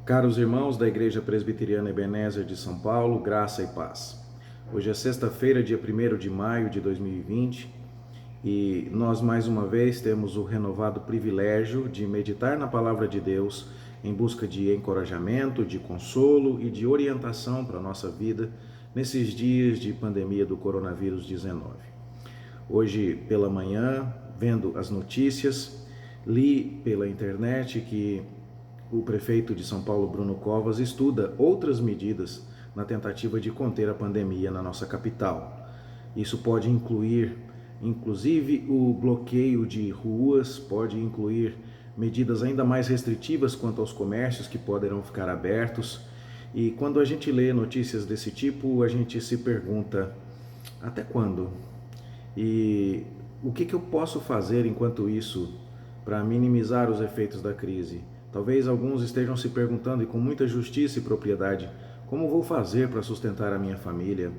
Caros irmãos da Igreja Presbiteriana Ebenezer de São Paulo, graça e paz. Hoje é sexta-feira, dia 1º de maio de 2020, e nós mais uma vez temos o renovado privilégio de meditar na Palavra de Deus em busca de encorajamento, de consolo e de orientação para a nossa vida nesses dias de pandemia do coronavírus 19. Hoje pela manhã, vendo as notícias, li pela internet que o prefeito de São Paulo, Bruno Covas, estuda outras medidas na tentativa de conter a pandemia na nossa capital. Isso pode incluir, inclusive, o bloqueio de ruas, pode incluir medidas ainda mais restritivas quanto aos comércios que poderão ficar abertos. E quando a gente lê notícias desse tipo, a gente se pergunta: até quando? E o que eu posso fazer enquanto isso para minimizar os efeitos da crise? Talvez alguns estejam se perguntando, e com muita justiça e propriedade: como vou fazer para sustentar a minha família?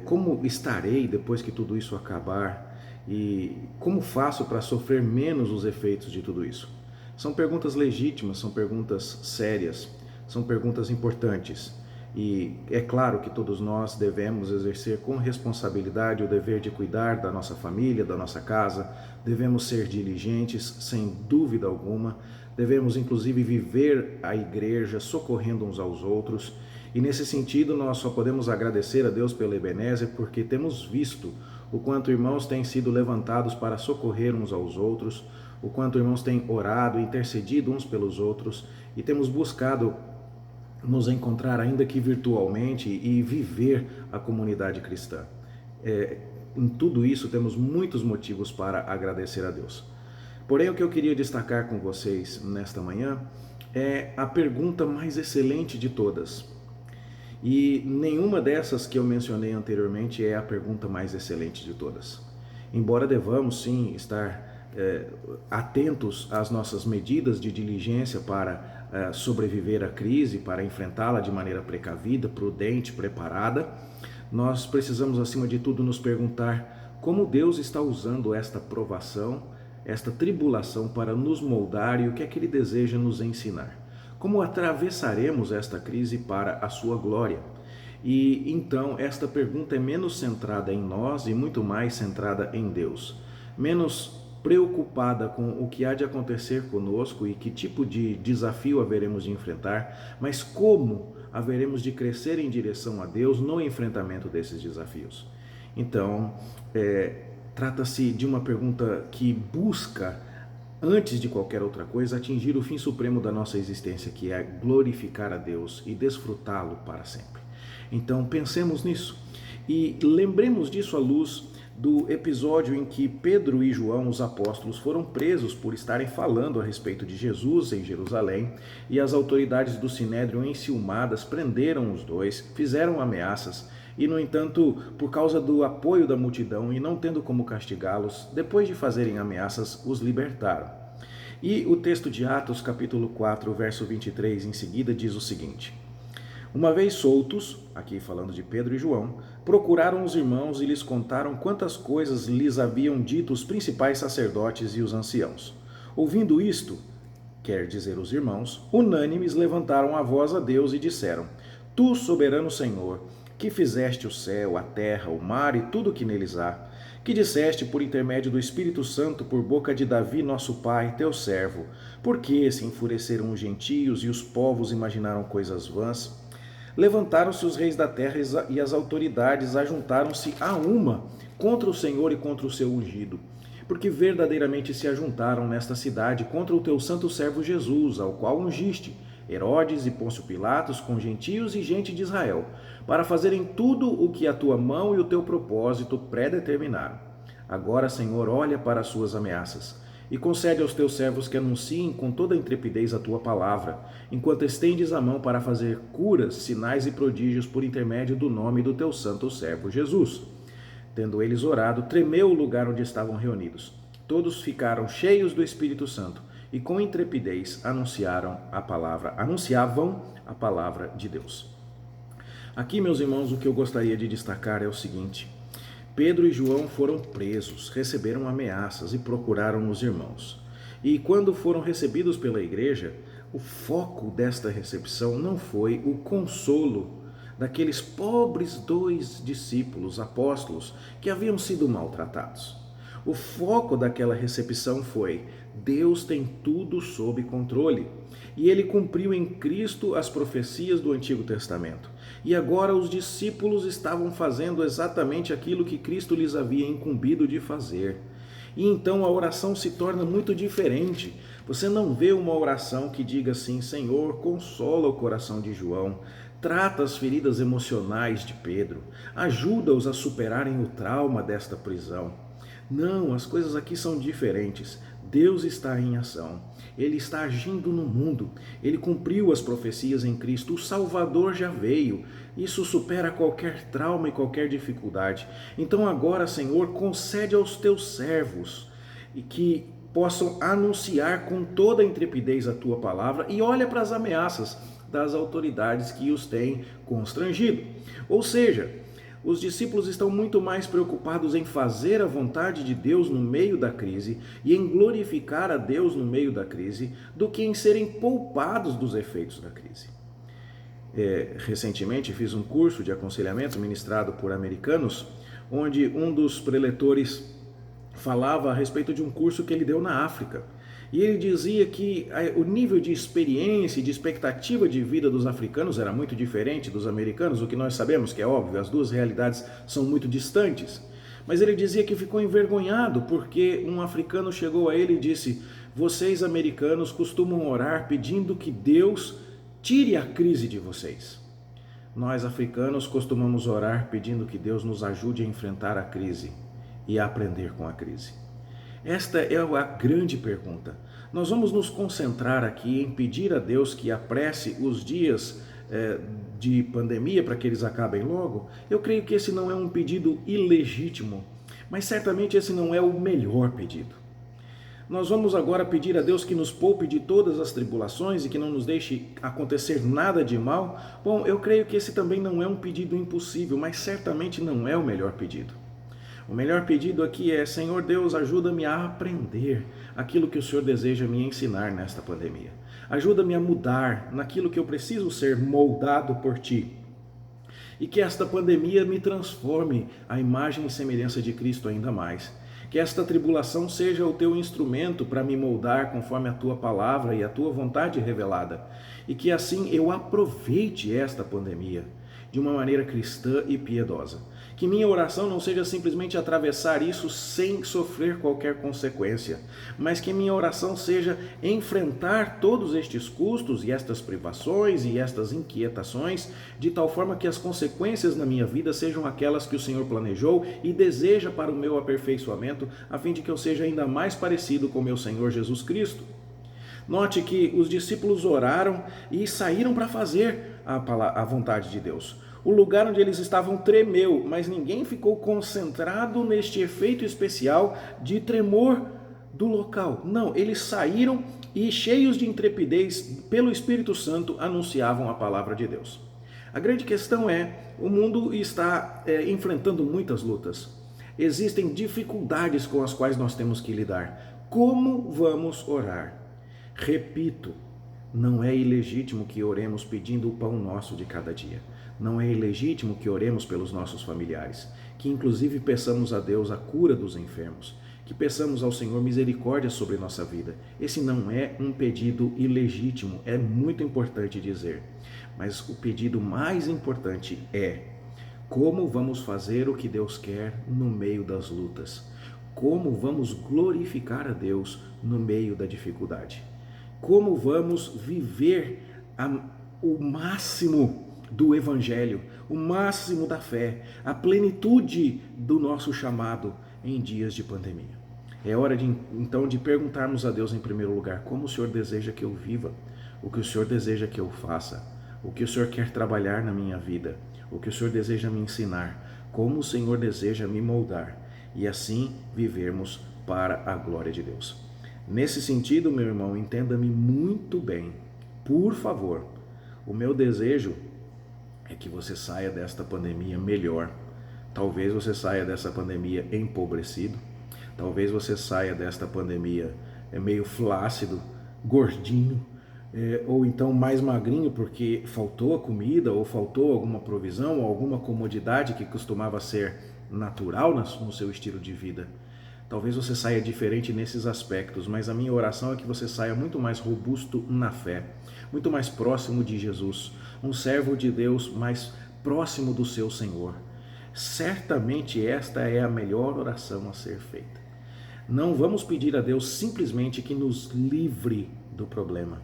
Como estarei depois que tudo isso acabar? E como faço para sofrer menos os efeitos de tudo isso? São perguntas legítimas, são perguntas sérias, são perguntas importantes. E é claro que todos nós devemos exercer com responsabilidade o dever de cuidar da nossa família, da nossa casa, devemos ser diligentes, sem dúvida alguma, devemos inclusive viver a igreja socorrendo uns aos outros, e nesse sentido nós só podemos agradecer a Deus pela Ebenezer porque temos visto o quanto irmãos têm sido levantados para socorrer uns aos outros, o quanto irmãos têm orado, intercedido uns pelos outros, e temos buscado nos encontrar, ainda que virtualmente, e viver a comunidade cristã. Em tudo isso, temos muitos motivos para agradecer a Deus. Porém, o que eu queria destacar com vocês nesta manhã é a pergunta mais excelente de todas. E nenhuma dessas que eu mencionei anteriormente é a pergunta mais excelente de todas. Embora devamos, sim, estar atentos às nossas medidas de diligência para sobreviver à crise, para enfrentá-la de maneira precavida, prudente, preparada, nós precisamos, acima de tudo, nos perguntar como Deus está usando esta provação, esta tribulação para nos moldar e o que é que Ele deseja nos ensinar. Como atravessaremos esta crise para a sua glória? E então esta pergunta é menos centrada em nós e muito mais centrada em Deus. Menos preocupada com o que há de acontecer conosco e que tipo de desafio haveremos de enfrentar, mas como haveremos de crescer em direção a Deus no enfrentamento desses desafios. Então, trata-se de uma pergunta que busca, antes de qualquer outra coisa, atingir o fim supremo da nossa existência, que é glorificar a Deus e desfrutá-lo para sempre. Então, pensemos nisso e lembremos disso à luz do episódio em que Pedro e João, os apóstolos, foram presos por estarem falando a respeito de Jesus em Jerusalém, e as autoridades do Sinédrio, enciumadas, prenderam os dois, fizeram ameaças e, no entanto, por causa do apoio da multidão e não tendo como castigá-los, depois de fazerem ameaças, os libertaram. E o texto de Atos, capítulo 4, verso 23, em seguida, diz o seguinte: uma vez soltos, aqui falando de Pedro e João, procuraram os irmãos e lhes contaram quantas coisas lhes haviam dito os principais sacerdotes e os anciãos. Ouvindo isto, quer dizer os irmãos, unânimes levantaram a voz a Deus e disseram: Tu, soberano Senhor, que fizeste o céu, a terra, o mar e tudo o que neles há, que disseste por intermédio do Espírito Santo por boca de Davi, nosso pai, teu servo, por que se enfureceram os gentios e os povos imaginaram coisas vãs? Levantaram-se os reis da terra e as autoridades ajuntaram-se a uma contra o Senhor e contra o seu ungido, porque verdadeiramente se ajuntaram nesta cidade contra o teu santo servo Jesus, ao qual ungiste, Herodes e Pôncio Pilatos, com gentios e gente de Israel, para fazerem tudo o que a tua mão e o teu propósito predeterminaram. Agora, Senhor, olha para as suas ameaças e concede aos teus servos que anunciem com toda a intrepidez a tua palavra, enquanto estendes a mão para fazer curas, sinais e prodígios por intermédio do nome do teu santo servo Jesus. Tendo eles orado, tremeu o lugar onde estavam reunidos. Todos ficaram cheios do Espírito Santo e com intrepidez anunciavam a palavra de Deus. Aqui, meus irmãos, o que eu gostaria de destacar é o seguinte: Pedro e João foram presos, receberam ameaças e procuraram os irmãos. E quando foram recebidos pela igreja, o foco desta recepção não foi o consolo daqueles pobres 2 discípulos, apóstolos, que haviam sido maltratados. O foco daquela recepção foi: Deus tem tudo sob controle e ele cumpriu em Cristo as profecias do Antigo Testamento. E agora os discípulos estavam fazendo exatamente aquilo que Cristo lhes havia incumbido de fazer. E então a oração se torna muito diferente. Você não vê uma oração que diga assim: Senhor, consola o coração de João, trata as feridas emocionais de Pedro, ajuda-os a superarem o trauma desta prisão. Não, as coisas aqui são diferentes. Deus está em ação, Ele está agindo no mundo, Ele cumpriu as profecias em Cristo, o Salvador já veio, isso supera qualquer trauma e qualquer dificuldade. Então agora, Senhor, concede aos teus servos e que possam anunciar com toda a intrepidez a tua palavra e olha para as ameaças das autoridades que os têm constrangido. Ou seja, os discípulos estão muito mais preocupados em fazer a vontade de Deus no meio da crise e em glorificar a Deus no meio da crise do que em serem poupados dos efeitos da crise. Recentemente fiz um curso de aconselhamento ministrado por americanos, onde um dos preletores falava a respeito de um curso que ele deu na África. E ele dizia que o nível de experiência e de expectativa de vida dos africanos era muito diferente dos americanos, o que nós sabemos que é óbvio, as duas realidades são muito distantes. Mas ele dizia que ficou envergonhado porque um africano chegou a ele e disse: vocês americanos costumam orar pedindo que Deus tire a crise de vocês. Nós africanos costumamos orar pedindo que Deus nos ajude a enfrentar a crise e a aprender com a crise. Esta é a grande pergunta. Nós vamos nos concentrar aqui em pedir a Deus que apresse os dias de pandemia para que eles acabem logo. Eu creio que esse não é um pedido ilegítimo, mas certamente esse não é o melhor pedido. Nós vamos agora pedir a Deus que nos poupe de todas as tribulações e que não nos deixe acontecer nada de mal. Bom, eu creio que esse também não é um pedido impossível, mas certamente não é o melhor pedido. O melhor pedido aqui é: Senhor Deus, ajuda-me a aprender aquilo que o Senhor deseja me ensinar nesta pandemia. Ajuda-me a mudar naquilo que eu preciso ser moldado por Ti. E que esta pandemia me transforme à imagem e semelhança de Cristo ainda mais. Que esta tribulação seja o Teu instrumento para me moldar conforme a Tua palavra e a Tua vontade revelada. E que assim eu aproveite esta pandemia de uma maneira cristã e piedosa. Que minha oração não seja simplesmente atravessar isso sem sofrer qualquer consequência, mas que minha oração seja enfrentar todos estes custos e estas privações e estas inquietações, de tal forma que as consequências na minha vida sejam aquelas que o Senhor planejou e deseja para o meu aperfeiçoamento, a fim de que eu seja ainda mais parecido com meu Senhor Jesus Cristo. Note que os discípulos oraram e saíram para fazer a vontade de Deus. O lugar onde eles estavam tremeu, mas ninguém ficou concentrado neste efeito especial de tremor do local. Não, eles saíram e, cheios de intrepidez, pelo Espírito Santo, anunciavam a palavra de Deus. A grande questão é: o mundo está enfrentando muitas lutas. Existem dificuldades com as quais nós temos que lidar. Como vamos orar? Repito, não é ilegítimo que oremos pedindo o pão nosso de cada dia. Não é ilegítimo que oremos pelos nossos familiares, que inclusive peçamos a Deus a cura dos enfermos, que peçamos ao Senhor misericórdia sobre nossa vida. Esse não é um pedido ilegítimo, é muito importante dizer. Mas o pedido mais importante é: como vamos fazer o que Deus quer no meio das lutas? Como vamos glorificar a Deus no meio da dificuldade? Como vamos viver o máximo do Evangelho, o máximo da fé, a plenitude do nosso chamado em dias de pandemia? É hora então de perguntarmos a Deus em primeiro lugar: como o Senhor deseja que eu viva? O que o Senhor deseja que eu faça? O que o Senhor quer trabalhar na minha vida? O que o Senhor deseja me ensinar? Como o Senhor deseja me moldar? E assim vivermos para a glória de Deus. Nesse sentido, meu irmão, entenda-me muito bem. Por favor, o meu desejo é que você saia desta pandemia melhor. Talvez você saia dessa pandemia empobrecido. Talvez você saia desta pandemia meio flácido, gordinho, ou então mais magrinho porque faltou a comida, ou faltou alguma provisão, ou alguma comodidade que costumava ser natural no seu estilo de vida. Talvez você saia diferente nesses aspectos, mas a minha oração é que você saia muito mais robusto na fé, muito mais próximo de Jesus, um servo de Deus mais próximo do seu Senhor. Certamente esta é a melhor oração a ser feita. Não vamos pedir a Deus simplesmente que nos livre do problema.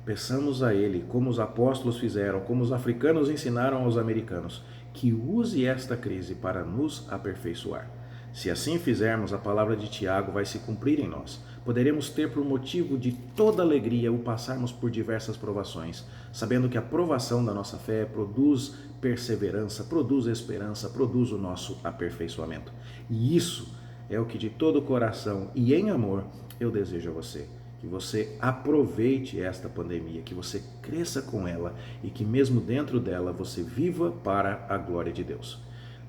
Peçamos a Ele, como os apóstolos fizeram, como os africanos ensinaram aos americanos, que use esta crise para nos aperfeiçoar. Se assim fizermos, a palavra de Tiago vai se cumprir em nós. Poderemos ter por motivo de toda alegria o passarmos por diversas provações, sabendo que a provação da nossa fé produz perseverança, produz esperança, produz o nosso aperfeiçoamento. E isso é o que de todo o coração e em amor eu desejo a você. Que você aproveite esta pandemia, que você cresça com ela e que mesmo dentro dela você viva para a glória de Deus.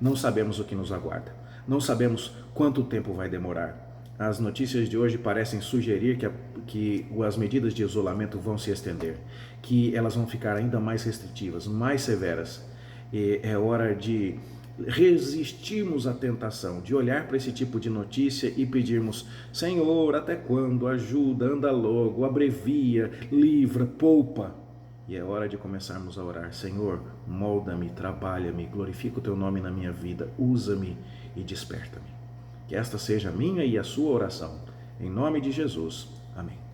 Não sabemos o que nos aguarda, não sabemos quanto tempo vai demorar. As notícias de hoje parecem sugerir que as medidas de isolamento vão se estender, que elas vão ficar ainda mais restritivas, mais severas. E é hora de resistirmos à tentação de olhar para esse tipo de notícia e pedirmos: Senhor, até quando? Ajuda, anda logo, abrevia, livra, poupa. E é hora de começarmos a orar: Senhor, molda-me, trabalha-me, glorifica o teu nome na minha vida, usa-me e desperta-me. Que esta seja a minha e a sua oração. Em nome de Jesus. Amém.